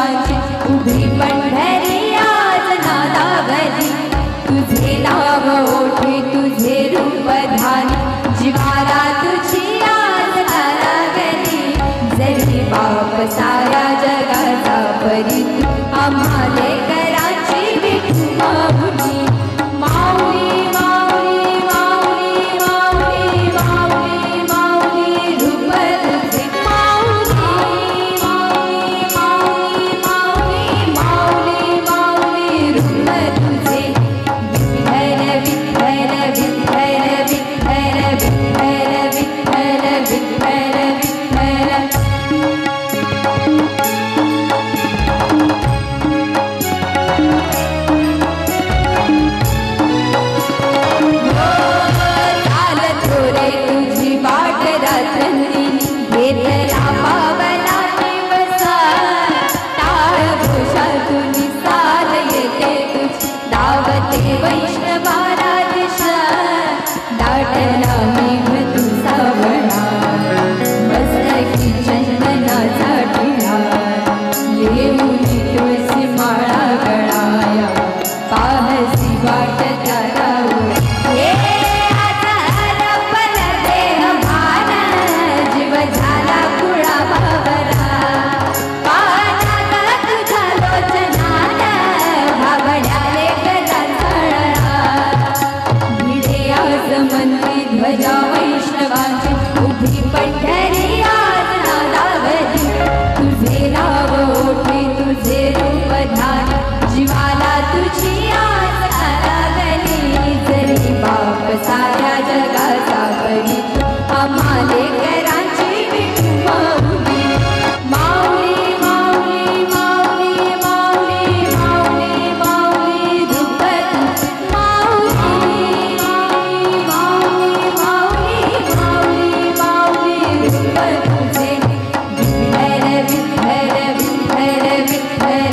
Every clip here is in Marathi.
वैष्णवांची उभी पंढरी आज नादावली तुझे नाव ओठी तुझे रूप ध्यानी जीवाला तुझी आज लागली जरी बाप साऱ्या जगाचा परी आम्हाले कराची विठू माऊली माऊली माऊली माऊली माऊली माऊली माऊली रूप तुझे माऊली माऊली माऊली माऊली माऊली माऊली रूप तुझे विठ्ठल विठ्ठल विठ्ठल विठ्ठल विठ्ठल विठ्ठल विठ्ठल वैष्णवाला दिशा दाटला मेघ तुझा वळा मस्तकी चंदनाचा टिळा लेऊनी तुळशी माळा गळाया पाहसी वाट त्याला हे आता पल देह भान जीव झाला कुळा बाबरा पाना तुझा लोचनान भाबड्याले मंत्री ध्वजा वैष्णवांची उभी पंढरी आज नादावली तुझे नाव ओठी तुझे रूप ध्यान जीवाला तुझी आज लागली जरी बाप साऱ्या जगाचा परी आम्हाले कराची विठू माऊली माऊली माऊली माऊली माऊली माऊली माऊली रूप तुझे माऊली माऊली माऊली माऊली माऊली रूप तुझे विठ्ठल विठ्ठल विठ्ठल विठ्ठल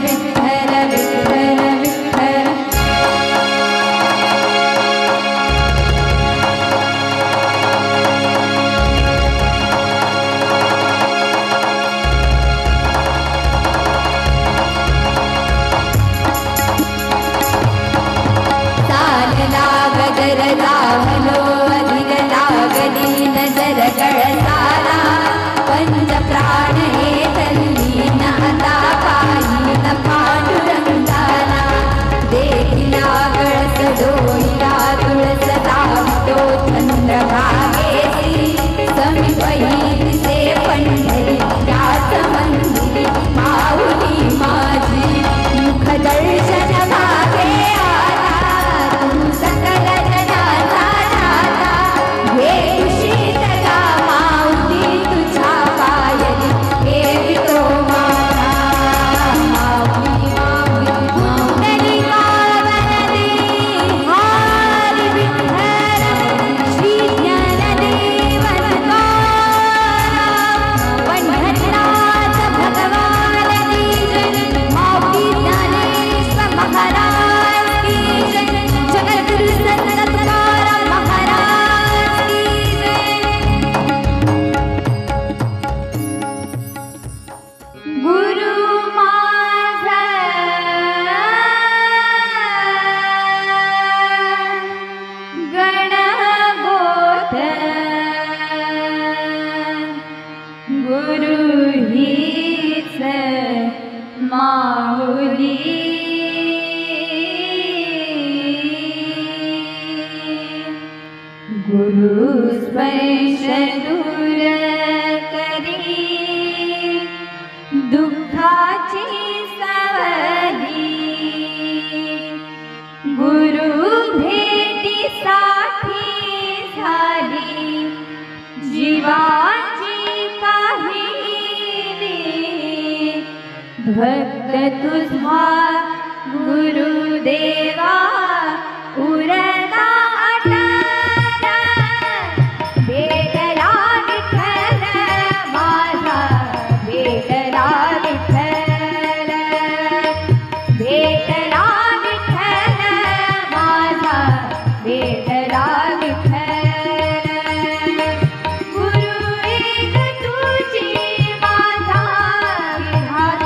विठ्ठल विठ्ठल विठ्ठल गदर लावलो अधिक लागली नजर गळसाला पंच प्राण हे तल्लीन आता पाहिन पांडुरंगाला देखिला गळस डोईला तुळस दावतो चंद्रभागेसी समीपही दिसे पंढरी त्याच मंदिरी माऊली माझी मुख दर्शन भागे गुरु स्पर्श दूर करी दुःखाची सावली गुरु भेटीसाठी झाली जीवाची काहिली भक्त तुझा गुरुदेवा उरता गुरु एक तुझी माझा विधाता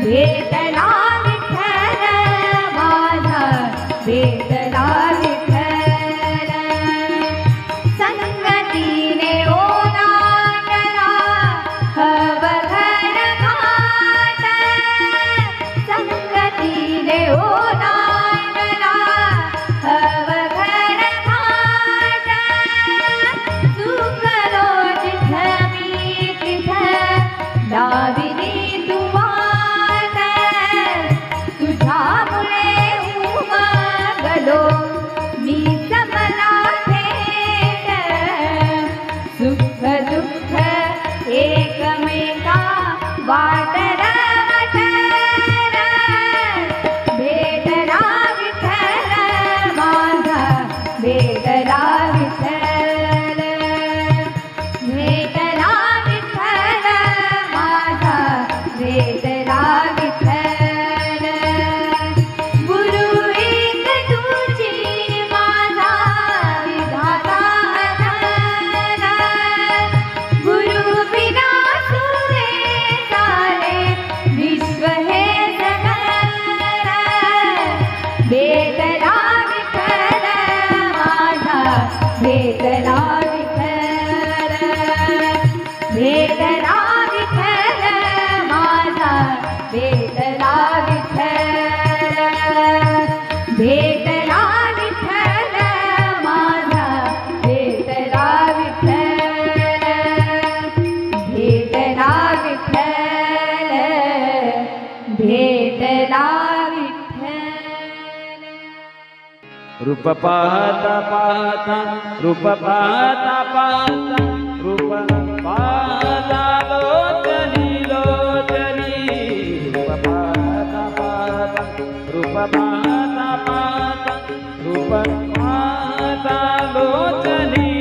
भेटला विठ्ठल माझा भेटला विठ्ठल संगतीने ओलांडला अवघड घाट संगतीने ओलांडला अवघड घाट सुख रोज मी तिथं लाविली तू वाट तुझ्यामुळे उमगलो मी जमला थेट सुख दुःख एकमेका वाटत भेटला विठ्ठल माझा भेटला विठ्ठल भेटला विठ्ठल माझा भेटला विठ्ठल गुरु एक तुझी माझा विधाता अनंत गुरु बिना सुरे सारे विश्व हे जगत भेटला विठ्ठल माझा भेटला विठ्ठल भेटला विठ्ठल माझा भेटला विठ्ठल भेटला विठ्ठल माझा भेटला विठ्ठल भेटला विठ्ठल भेटला विठ्ठल रूप पाहता पाहता रूप पाहता पाहता रूप पाहता लोचनी लोचनी रूप पाहता पाहता रूप पाहता पाहता रूप पाहता लोचनी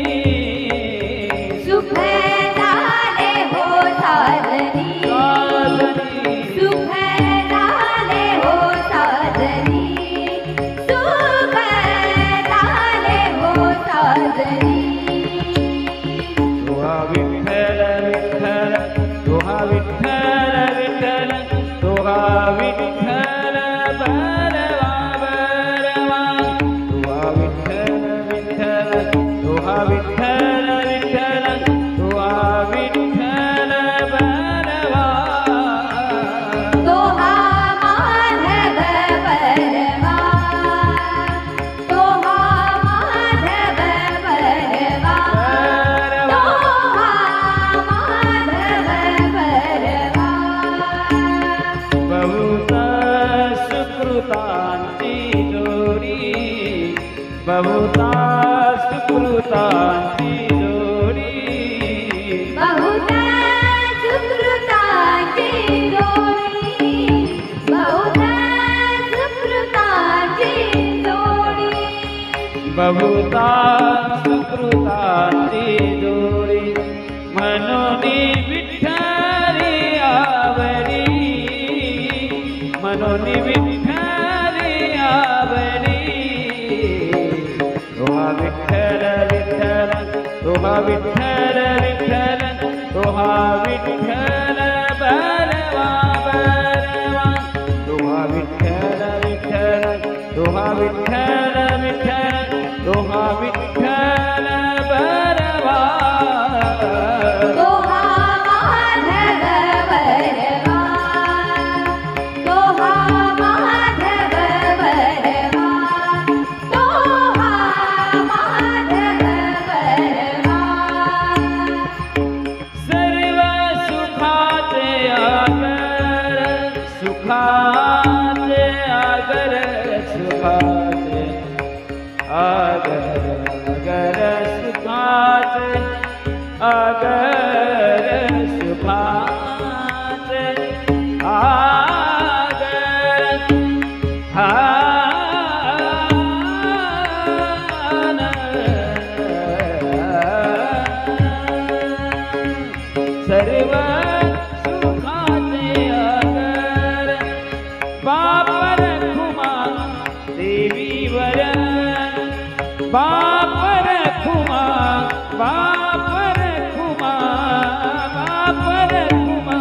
सुख झाले हो साधनी सुख झाले हो साधनी सुख झाले हो साधनी तुहा विठ्ठल विठ्ठल तुहा विठ्ठल विठ्ठल तुहा विठ्ठल बरवा बरवा तुहा विठ्ठल विठ्ठल तुहा विठ्ठल विठ्ठल तुहा विठ्ठल बरवा तोहा माधव बरवा तोहा माधव बरवा तोहा माधव बरवा बहुता सुकृतांची जोडी बहुता सुकृतांची जोडी बहुता सुकृताची जोडी बहुता सुकृताची जोडी बहुता सुकृतांची जोडी म्हणून विठ्ठली आवडी म्हणून विठ्ठली आवडी तुहा विठ्ठल विठ्ठल तुहा विठ्ठल विठ्ठल तुहा विठ्ठल बरवा बरवा तुहा विठ्ठल विठ्ठल तुहा विठ्ठल विठ्ठल तुहा विठ्ठल बरवा तोहा माधव बरवा तोहा माधव बरवा तोहा माधव बरवा सर्व सुखाचे आगर सुखाचे आगर सुखाचे आगर आगर सुखाचे आगर सुखाचे आगर सर्व सुखाचे आगर बापर खुमा देवीवर बापर खुमा बापर खुमा बापर खुमा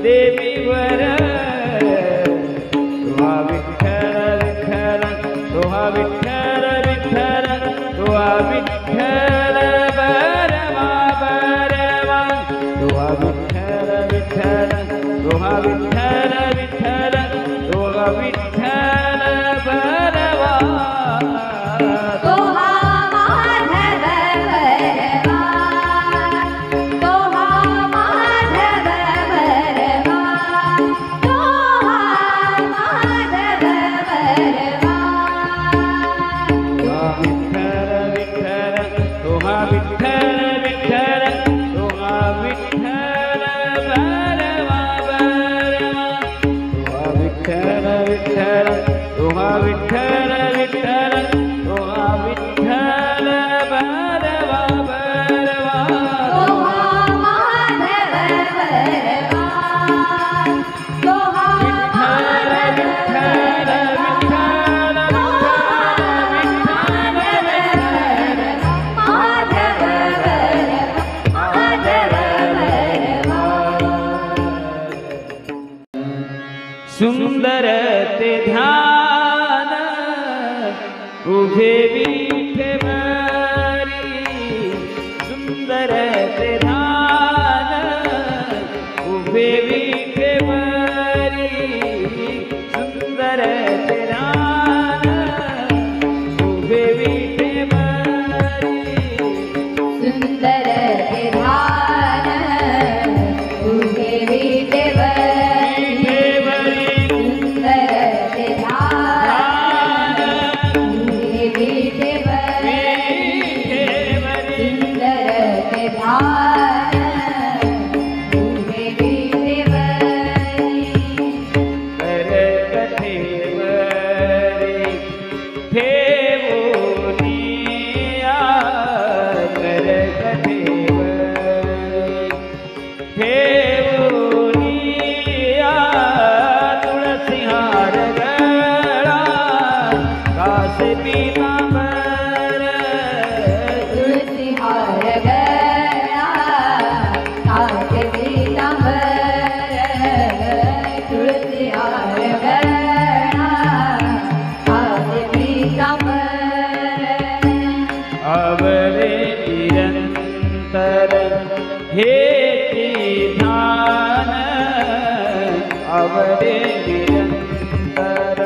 देवीवर विठ्ठल तोहा विठ्ठल विठ्ठल तोहा विठ्ठल बरवा तोहा माधव बरवा तोहा माधव बरवा तोहा माधव बरवा विठ्ठल विठ्ठल तोहा विठ्ठल विठ्ठल तोहा विठ्ठल बरवा बरवा तोहा विठ्ठल विठ्ठल तोहा विठ्ठल विठ्ठल तोहा विठ्ठल बरवा बरवा तोहा माधव बरवा तोहा विठ्ठल विठ्ठल विठ्ठल माधव बरवा सुंदर ते ध्यान उभे विठेवरी सुंदर ते ध्यान उभे विठेवरी सुंदर ते ध्यान उभे विठेवरी सुंदर विधान तुझे विठेवरी सुंदर विधान तुझे विठेवरी सुंदर विधान तुझे विठेवरी करकथेवरी ठेवोनिया करकथेवरी ठेवोनिया तुळसिहार गळा कास पीतांबर तुलसी हार गळा कासे पीतांबर तुलसी हार गळा कासे पीतांबर आवरे निरंतर हे ध्यान आवरे निरंतर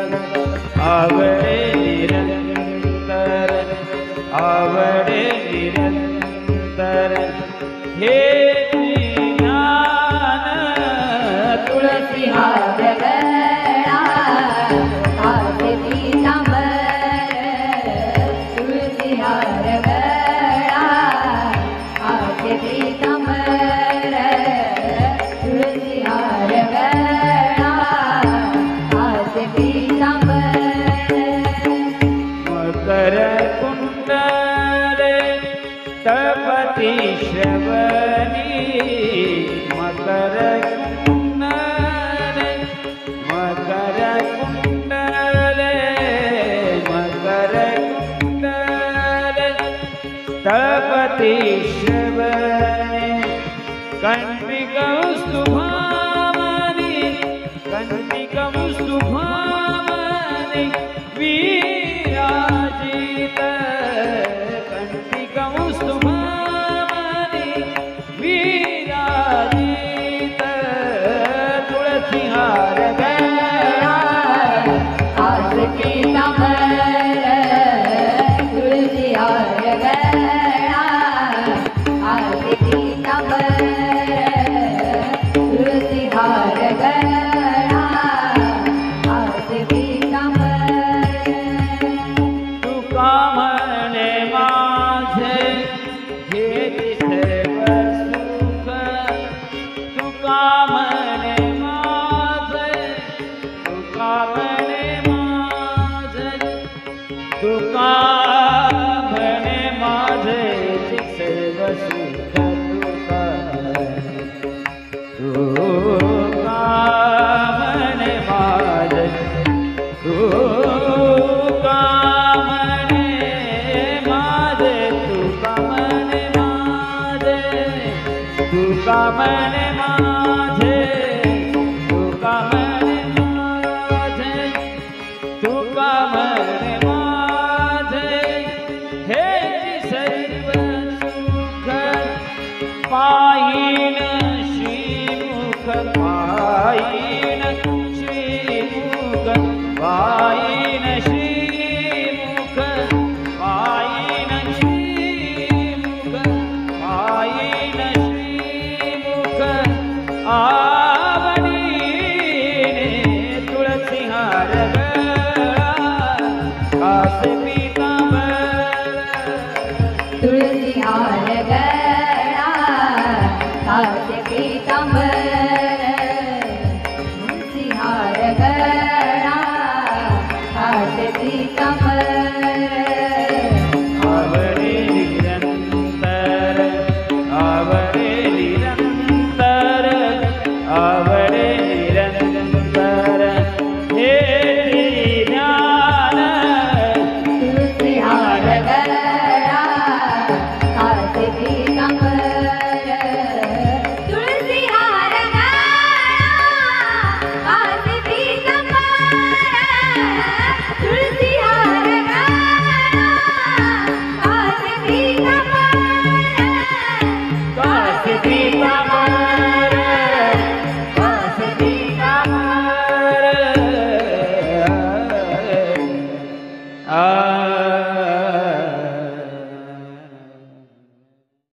आवरे निरंतर आवरे निरंतर हे ज्ञान तुलसी हार गळा कासे पीतांबर तुलसी हार गळा कासे पीतांबर तुलसी हार गळा कासे पीतांबर मकर कुंडले तपती श्रवणी मकर कुंडले मकर कुंडले मकर कुंडले तपती श्रवणी कंटिकौस्तुभामणि कंटिकौस्तुभामणि विराजित कंटिकौस्तुभामणि विराजित तुळसिहार गळा कासे पीतांबर तुलसी हार गळा कासे पीतांबर तुलसी हार गळा कासे पीतांबर तुका म्हणे माझे हे सर्व सुख तुका म्हणे माझे तुका म्हणे माझे तुका म्हणे माझे सर्व सुख तुका तुका म्हणे माझे तुका म्हणे माझे तुका म्हणे माझे तुका म्हणे माझे तुका म्हणे माझे तुका म्हणे माझे हे सर्व सुख पायीन श्रीमुख आवडे निरंतर हे ज्ञान तुलसी हार गळा कासे पीतांबर तुलसी हार गळा कासे पीतांबर तुलसी हार गळा कासे पीतांबर कासे पीतांबर कासे पीतांबर